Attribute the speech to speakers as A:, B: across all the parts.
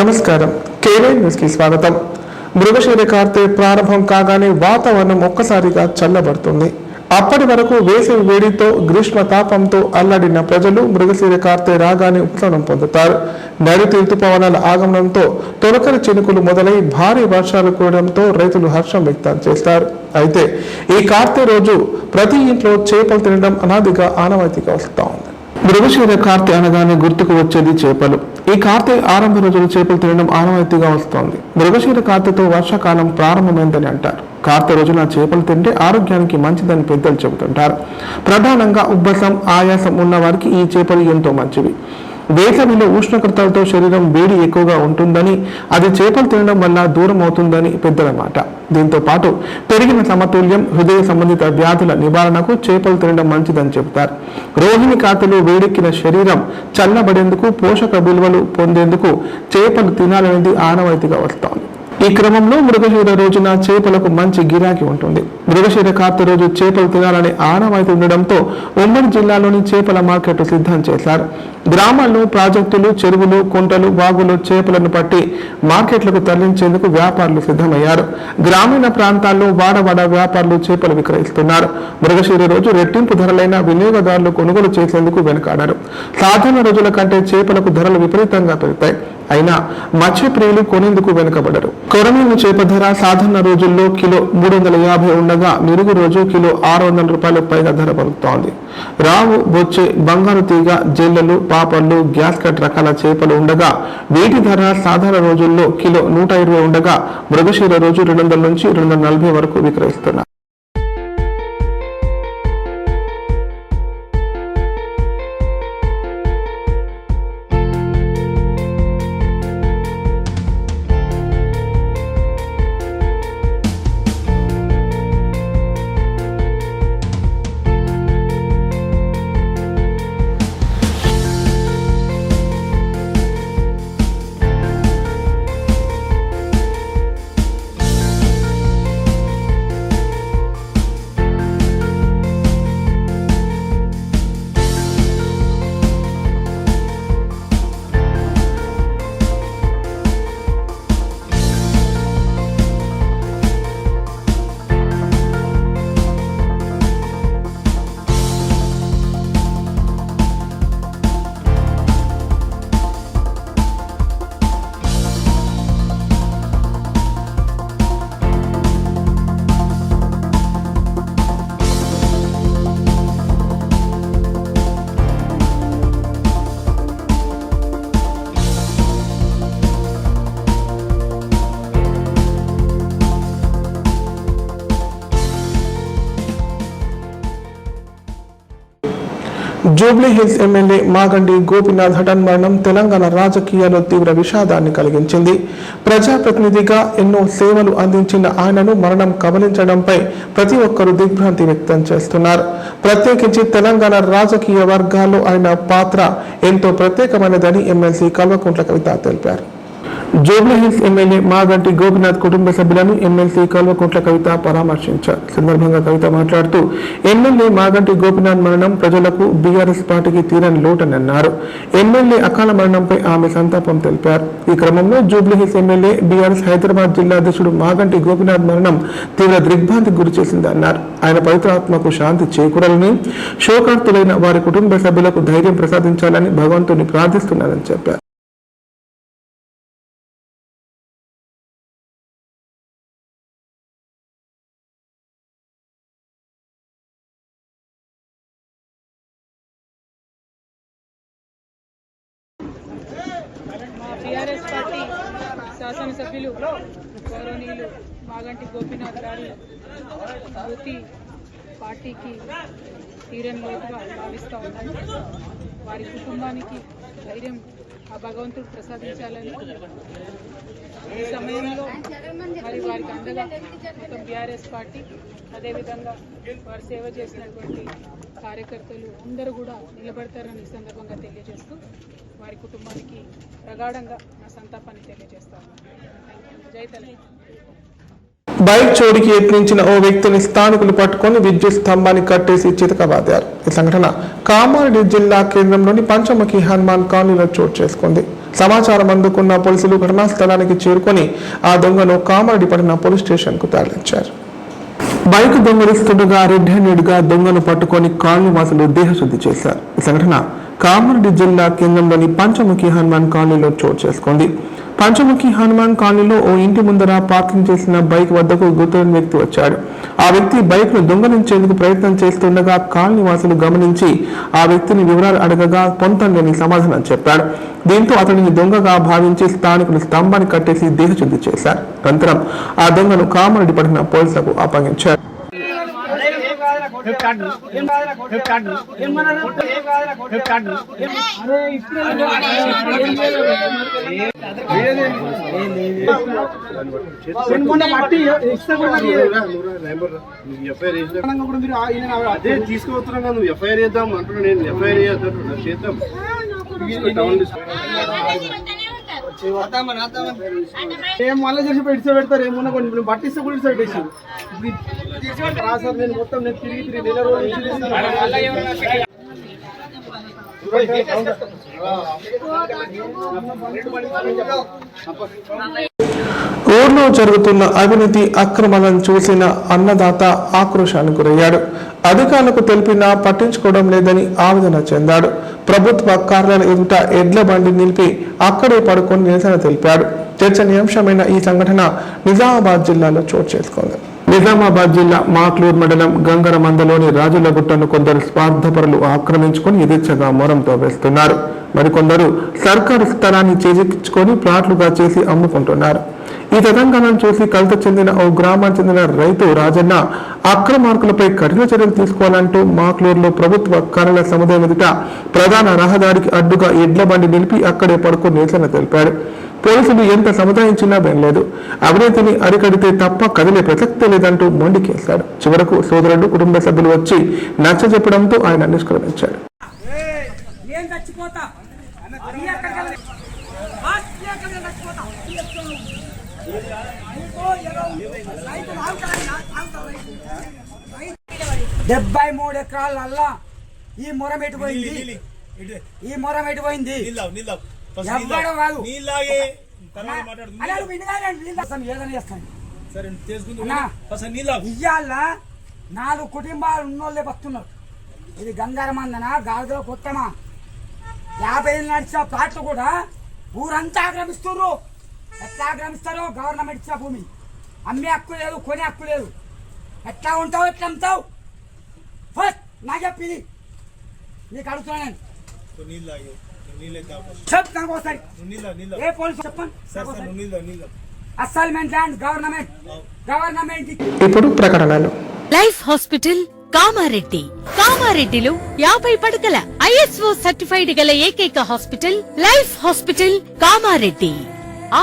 A: నమస్కారం. KY news కి స్వాగతం. మృగశిర కార్తె ప్రారంభం కాగానే వాతావరణం ఒక్కసారిగా చల్లబడుతుంది. అప్పటి వరకు వేసవి వేడితో గ్రీష్మ తాపంతో అల్లాడిన ప్రజలు మృగశిర కార్తె రాగానే ఉపశమనం పొందుతారు. నైరుతి ఋతుపవనాల ఆగమనంతో తొలకరి చినుకులు మొదలై భారీ వర్షాలు కురవడంతో రైతులు హర్షం వ్యక్తం చేస్తారు. అయితే ఈ కార్తె రోజు ప్రతి ఇంట్లో చేపలు తినడం అనాదిగా ఆనవాయితీగా వస్తూ ఉంది. మృగశిర కార్తె అనగానే గుర్తుకు వచ్చేది చేపలు. ఈ కార్తె ఆరంభ రోజులు చేపలు తినడం ఆనవాయితీగా వస్తోంది. మృగశిర కార్తెతో వర్షాకాలం ప్రారంభమైందని అంటారు. కార్తె రోజున చేపలు తింటే ఆరోగ్యానికి మంచిదని పెద్దలు చెబుతుంటారు. ప్రధానంగా ఉబ్బసం, ఆయాసం ఉన్న వారికి ఈ చేపలు ఎంతో మంచివి. వేసవిలో ఉష్ణోగ్రతలతో శరీరం వేడి ఎక్కువగా ఉంటుందని, అది చేపలు తినడం వల్ల దూరం అవుతుందని పెద్దల మాట. దీంతో పాటు పెరిగిన సమతుల్యం, హృదయ సంబంధిత వ్యాధుల నివారణకు చేపలు తినడం మంచిదని చెబుతారు. రోహిణి కార్తెలో వేడెక్కిన శరీరం చల్లబడేందుకు, పోషక విలువలు పొందేందుకు చేపలు తినాలనేది ఆనవాయితీగా వస్తోంది. ఈ క్రమంలో మృగశిర రోజున చేపలకు మంచి గిరాకీ ఉంటుంది. మృగశిర కార్తె రోజు చేపలు తినాలనే ఆనవాయితీ ఉండడంతో ఉమ్మడి జిల్లాలోని చేపల మార్కెట్ సిద్ధం చేశారు. గ్రామాల్లో ప్రాజెక్టులు, చెరువులు, కుంటలు, వాగులు చేపలను పట్టి మార్కెట్లకు తరలించేందుకు వ్యాపారులు సిద్ధమయ్యారు. గ్రామీణ ప్రాంతాల్లో వాడవాడ వ్యాపారులు చేపలు విక్రయిస్తున్నారు. మృగశిర రోజు రెట్టింపు ధరలైన వినియోగదారులు కొనుగోలు చేసేందుకు వెనుకాడారు. సాధారణ రోజుల కంటే చేపలకు ధరలు విపరీతంగా పెరుగుతాయి. అయినా మత్స్యప్రియులు కొనేందుకు వెనుకబడరు. కొరమీను చేప ధర సాధారణ రోజుల్లో కిలో 350 ఉండగా మెరుగు రోజు కిలో 600 రూపాయలకు పైగా ధర పలుకుతోంది. రావు, బొచ్చె, బంగారు తీగ, జల్లెలు, పాపళ్ళు, గ్యాస్ కట్ రకాల చేపలు ఉండగా వీటి ధర సాధారణ రోజుల్లో కిలో 120 ఉండగా మృగశిర రోజు 200 నుంచి 240 వరకు విక్రయిస్తున్నారు. జూబ్లీ హిల్స్ ఎమ్మెల్యే మాగంటి గోపీనాథ్ హఠాన్ మరణం తెలంగాణ రాజకీయాల్లో తీవ్ర విషాదాన్ని కలిగించింది. ప్రజాప్రతినిధిగా ఎన్నో సేవలు అందించిన ఆయనను మరణం కబలించడంపై ప్రతి ఒక్కరూ దిగ్భ్రాంతి వ్యక్తం చేస్తున్నారు. ప్రత్యేకించి తెలంగాణ రాజకీయ వర్గాల్లో ఆయన పాత్ర ఎంతో ప్రత్యేకమైనదని ఎమ్మెల్సీ కల్వకుంట్ల కవిత తెలిపారు. జూబ్లీ హిల్స్ ఎమ్మెల్యే మాగంటి గోపీనాథ్ కుటుంబ సభ్యులను ఎమ్మెల్సీ కల్వకుంట్ల కవిత పరామర్శించారు. సందర్భంగా కవిత మాట్లాడుతూ ఎమ్మెల్యే మాగంటి గోపీనాథ్ మరణం ప్రజలకు, బీఆర్ఎస్ పార్టీకి తీరని లోటని అన్నారు. ఎమ్మెల్యే అకాల మరణంపై ఆమె సంతాపం తెలిపారు. ఈ క్రమంలో Jubilee Hills MLA, BRS Hyderabad జిల్లా అధ్యక్షుడు మాగంటి గోపీనాథ్ మరణం తీవ్ర దిగ్భ్రాంతికి గురి చేసిందన్నారు. ఆయన పవిత్రాత్మకు శాంతి చేకూరాలని, శోకార్తులైన వారి కుటుంబ సభ్యులకు ధైర్యం ప్రసాదించాలని భగవంతుని ప్రార్థిస్తున్నారని చెప్పారు.
B: టీఆర్ఎస్ పార్టీ శాసనసభ్యులు గౌరవనీయులు మాగంటి గోపీనాథ్ గారి మృతి పార్టీకి తీరని లోటుగా భావిస్తూ ఉన్నాను. వారి కుటుంబానికి ధైర్యం ఆ భగవంతుడు ప్రసాదించాలని ఈ సమయంలో మరి వారికి అండగా మొత్తం బీఆర్ఎస్ పార్టీ, అదేవిధంగా వారు సేవ చేసినటువంటి కార్యకర్తలు అందరూ కూడా నిలబడతారని ఈ సందర్భంగా తెలియజేస్తూ వారి కుటుంబానికి ప్రగాఢంగా నా సంతాపాన్ని తెలియజేస్తాను. జై తెలంగాణ.
A: బైక్ చోరీకి యత్నించిన ఓ వ్యక్తిని స్థానికులు పట్టుకొని విద్యుత్ స్తంభాన్ని కట్టేసి చితకబాదారు. ఈ సంఘటన కామారెడ్డి జిల్లా కేంద్రంలోని పంచముఖి హనుమాన్ కాలనీలో చోటు చేసుకుంది. సమాచారం అందుకున్న పోలీసులు ఘటనా స్థలానికి చేరుకొని ఆ దొంగను కామారెడ్డి పట్టణ పోలీస్ స్టేషన్ కు తరలించారు. బైక్ దొంగలిస్తుండగా రెడ్ హ్యాండెడ్ గా దొంగను పట్టుకొని కాలనీ వాసులు దేహశుద్ధి చేశారు. ఈ సంఘటన కామారెడ్డి జిల్లా కేంద్రంలోని పంచముఖి హనుమాన్ కాలనీలో చోటు చేసుకుంది. పంచముఖి హనుమాన్ కాలనీలో ఓ ఇంటి ముందర పార్కింగ్ చేసిన బైక్ వద్దకు గుర్తులేని వ్యక్తి వచ్చాడు. ఆ వ్యక్తి బైక్ ను దొంగలించేందుకు ప్రయత్నం చేస్తుండగా కాలనీ వాసులు గమనించి ఆ వ్యక్తిని వివరాలు అడగగా పొంతలేని సమాధానం చెప్పాడు. దీంతో అతడిని దొంగగా భావించి స్థానికులు స్తంభాన్ని కట్టేసి దేహశుద్ధి చేశారు. అనంతరం ఆ దొంగను కామారెడ్డి పట్టణ పోలీసులకు అప్పగించారు.
C: తీసుకువస్తున్నాగా నువ్వు ఎఫ్ఐఆర్ చేద్దాం అంటున్నా. నేను ఎఫ్ఐఆర్ చేద్దాం ఏం మళ్ళీ చేసి ఇడిచి పెడతారు. ఏమన్నా కొన్ని పట్టిస్తే కూడా ఇడిచి పెట్టేసి సార్ నేను మొత్తం నేను తిరిగి నెల రోజులు
A: ఊర్లో జరుగుతున్న అవినీతి అక్రమాలను చూసిన అన్నదాత ఆక్రోశానికి గురయ్యాడు. అధికారులకు తెలిపినా పట్టించుకోవడం లేదని ఆవేదన చెందాడు. ప్రభుత్వ కార్యాలయం ఎదుట ఎడ్ల బండి నిలిపి అక్కడే పడుకొని నిరసన తెలిపాడు. చర్చనీయాంశమైన ఈ సంఘటన నిజామాబాద్ జిల్లాలో చోటు చేసుకుంది. నిజామాబాద్ జిల్లా మాక్లూర్ మండలం గంగరమందలోని రాజులగుట్టను కొందరు స్వార్థపరులు ఆక్రమించుకొని యథేచ్ఛగా మొరంతో వేస్తున్నారు. మరికొందరు సర్కారు స్థలాన్ని చేజిక్కించుకొని ప్లాట్లుగా చేసి అమ్ముకుంటున్నారు. ఈ తెలంగాణను చూసి కలత చెందిన ఓ గ్రామానికి చెందిన రైతు రాజన్న అక్రమార్కులపై కఠిన చర్యలు తీసుకోవాలంటూ మాక్లూరులో ప్రభుత్వ కార్యాలయ సముదాయం ఎదుట ప్రధాన రహదారికి అడ్డుగా ఎడ్ల బండి నిలిపి అక్కడే పడుకొని నిరసన తెలిపాడు. పోలీసులు ఎంత సముదాయించినా వినలేదు. అవినీతిని అరికడితే తప్ప కదిలే ప్రసక్తే లేదంటూ మొండికేశాడు. చివరకు సోదరుడు కుటుంబ సభ్యులు వచ్చి నచ్చజెప్పడంతో ఆయన నిష్క్రమించాడు.
D: డెబ్బై 3 ఎకరాలల్లా ఈ మొరం ఎటుపోయింది, ఈ మొరం ఎటుపోయింది ఎవ్వడం కాదు. ఇయ్యాల 4 కుటుంబాలు ఉన్నోళ్ళే వస్తున్నారు. ఇది గంగారమందన గాజులో కొత్తమా 50 ఏళ్ళు నడిచిన ప్లాట్లు కూడా ఊరంతా ఆక్రమిస్తున్నారు. ఎట్లా ఆక్రమిస్తారో గవర్నమెంట్ ఇచ్చిన భూమి అమ్మే హక్కు లేదు, కొనే హక్కు లేదు. ఎట్లా ఉంటావు, ఎట్లా అమ్ముతావు? ఫస్ట్ నా చెప్పింది నీకు అడుగుతున్నాను. చెప్తాను ఒకసారి ఏ పోలీసు చెప్పండి. Assignment land government.
A: ఇప్పుడు ప్రకటనలు.
E: Life hospital Kamareddy. కామారెడ్డిలో 50 పడకల ISO సర్టిఫైడ్ గల ఏకైక hospital life hospital Kamareddy.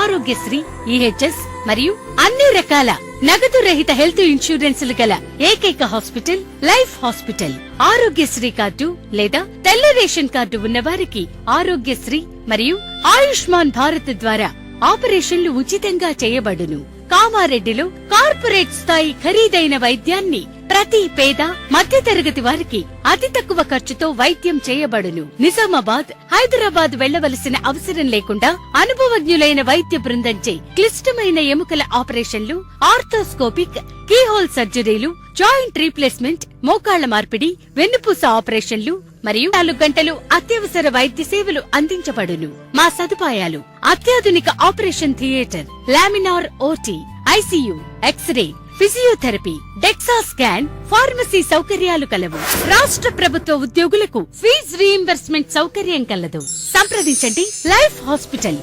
E: Aarogyasri, EHS మరియు అన్ని రకాల నగదు రహిత హెల్త్ ఇన్సూరెన్సులు గల ఏకైక hospital life hospital. Aarogyasri card లేదా తెల్ల రేషన్ కార్డు ఉన్న వారికి ఆరోగ్యశ్రీ మరియు ఆయుష్మాన్ భారత్ ద్వారా ఆపరేషన్లు ఉచితంగా చేయబడును. కామారెడ్డిలో కార్పొరేట్ స్థాయి ఖరీదైన వైద్యాన్ని ప్రతి పేద మధ్యతరగతి వారికి అతి తక్కువ ఖర్చుతో వైద్యం చేయబడును. నిజామాబాద్, హైదరాబాద్ వెళ్లవలసిన అవసరం లేకుండా అనుభవజ్ఞులైన వైద్య బృందంచే క్లిష్టమైన ఎముకల ఆపరేషన్లు, ఆర్థోస్కోపిక్, కీహోల్ సర్జరీలు, జాయింట్ రీప్లేస్మెంట్, మోకాళ్ల మార్పిడి, వెన్నుపూస ఆపరేషన్లు మరియు 4 గంటలు అత్యవసర వైద్య సేవలు అందించబడును. మా సదుపాయాలు: అత్యాధునిక operation theatre, laminar OT, ICU, x-ray, physiotherapy, DEXA scan, pharmacy సౌకర్యాలు కలవు. రాష్ట్ర ప్రభుత్వ ఉద్యోగులకు ఫీజు రీయింబర్స్మెంట్ సౌకర్యం కలదు. సంప్రదించండి లైఫ్ హాస్పిటల్.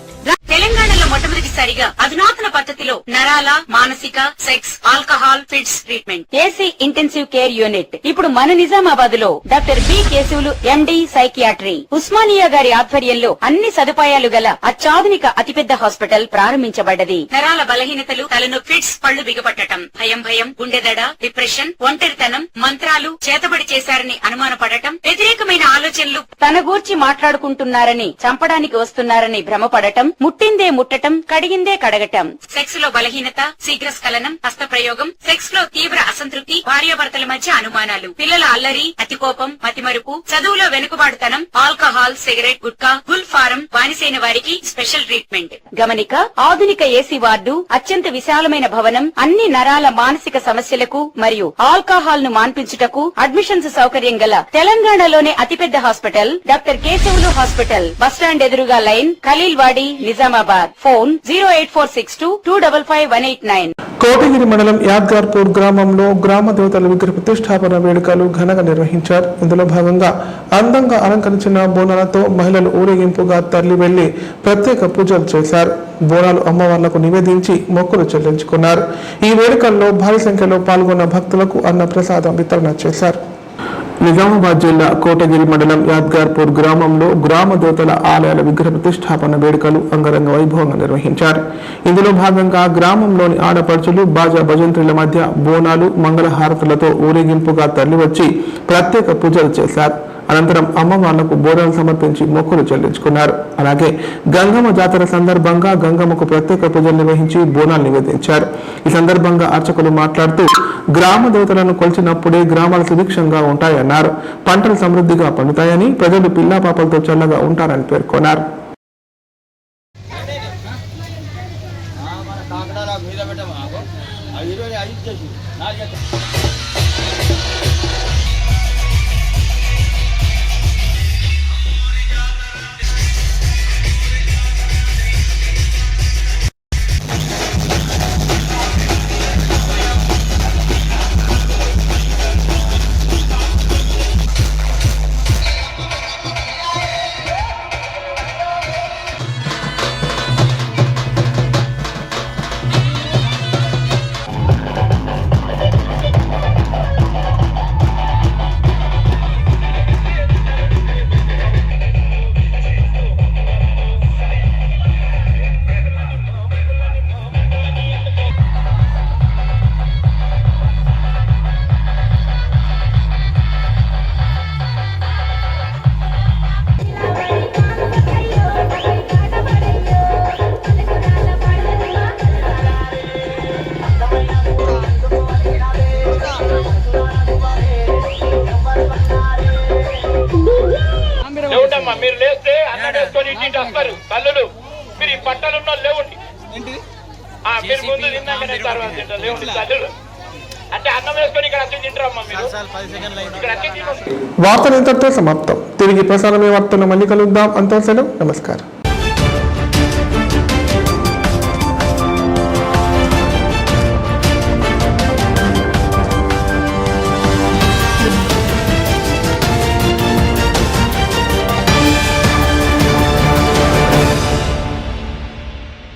E: తెలంగాణలో మొట్టమొదటిసారిగా అధునాతన పద్ధతిలో నరాల, మానసిక, sex, alcohol, fits treatment, AC intensive care unit ఇప్పుడు మన నిజామాబాద్ లో doctor B Keshavulu MD psychiatry, Osmania గారి ఆధ్వర్యంలో అన్ని సదుపాయాలు గల అత్యాధునిక అతిపెద్ద హాస్పిటల్ ప్రారంభించబడ్డది. నరాల బలహీనతలు, తలనొప్పి, ఫిట్స్, పళ్లు బిగపట్టడం, భయం, గుండెదడ, డిప్రెషన్, ఒంటరితనం, మంత్రాలు చేతబడి చేశారని అనుమానపడటం, వ్యతిరేకమైన ఆలోచనలు, తన గూర్చి మాట్లాడుకుంటున్నారని, చంపడానికి వస్తున్నారని భ్రమపడటం, ముట్టిందే ముట్టడి
F: కడగటం, కడిగిందే కడగటం, సెక్స్ లో బలహీనత, శీఘ్రస్ఖలనం, హస్తప్రయోగం, సెక్స్ లో తీవ్ర అసంతృప్తి, భార్యాభర్తల మధ్య అనుమానాలు, పిల్లల అల్లరి, అతికోపం, మతిమరుపు, చదువులో వెనుకబాటుతనం, alcohol, cigarette, gutka, Gul form బానిసైన వారికి స్పెషల్ ట్రీట్మెంట్. గమనిక: ఆధునిక ఏసీ వార్డు, అత్యంత విశాలమైన భవనం, అన్ని నరాల మానసిక సమస్యలకు మరియు ఆల్కహాల్ ను మాన్పించుటకు అడ్మిషన్స్ సౌకర్యం గల తెలంగాణలోనే అతిపెద్ద hospital doctor Keshavulu hospital. Bus stand ఎదురుగా లైన్, ఖలీల్వాడి, నిజామాబాద్. ఫోన్ 08462255189.
A: కోటగిరి మండలం యాద్గార్పూర్ గ్రామంలో గ్రామ దేవతల విగ్రహ ప్రతిష్టాపన వేడుకలు ఘనంగా నిర్వహించారు. ఇందులో భాగంగా అందంగా అలంకరించిన బోనాలతో మహిళలు ఊరేగింపుగా తరలి వెళ్లి ప్రత్యేక పూజలు చేశారు. బోనాలు అమ్మవార్లకు నివేదించి మొక్కులు చెల్లించుకున్నారు. ఈ వేడుకల్లో భారీ సంఖ్యలో పాల్గొన్న భక్తులకు అన్న ప్రసాదం వితరణ చేశారు. నిజామాబాద్ జిల్లా కోటగిరి మండలం యాద్గార్పూర్ గ్రామంలో గ్రామ దేవతల ఆలయాల విగ్రహ ప్రతిష్టాపన వేడుకలు అంగరంగ వైభవంగా నిర్వహించారు. ఇందులో భాగంగా గ్రామంలోని ఆడపడుచులు బాజా భజంత్రీల మధ్య బోనాలు, మంగళహారతులతో ఊరేగింపుగా తరలివచ్చి ప్రత్యేక పూజలు చేశారు. అనంతరం అమ్మవార్లకు బోనాలు సమర్పించి మొక్కులు చెల్లించుకున్నారు. అలాగే గంగమ్మ జాతర సందర్భంగా గంగమ్మకు ప్రత్యేక పూజలు నిర్వహించి బోనాలు నివేదించారు. ఈ సందర్భంగా అర్చకులు మాట్లాడుతూ గ్రామ దేవతలను కొలిచినప్పుడే గ్రామాలు సుభిక్షంగా ఉంటాయన్నారు. పంటలు సమృద్ధిగా పండుతాయని, ప్రజలు పిల్లా పాపలతో చల్లగా ఉంటారని పేర్కొన్నారు.
G: మీరు లేస్తే అన్నం వేసుకొని ఇంటికి వస్తారు తల్లులు. మీరు ఈ పట్టణంలో లేవండి, మీరు ముందు తిన్నాకనే తర్వాత తింటారు. లేవండి తల్లులు అంటే అన్నం వేసుకొని ఇక్కడ వచ్చి తింటారమ్మా. మీరు ఇక్కడ వచ్చి
A: వార్తలు ఇంతటితో సమాప్తం. తిరిగి ప్రసారమే వార్తలు మళ్ళీ కలుద్దాం. అంతా సెలవు. నమస్కారం.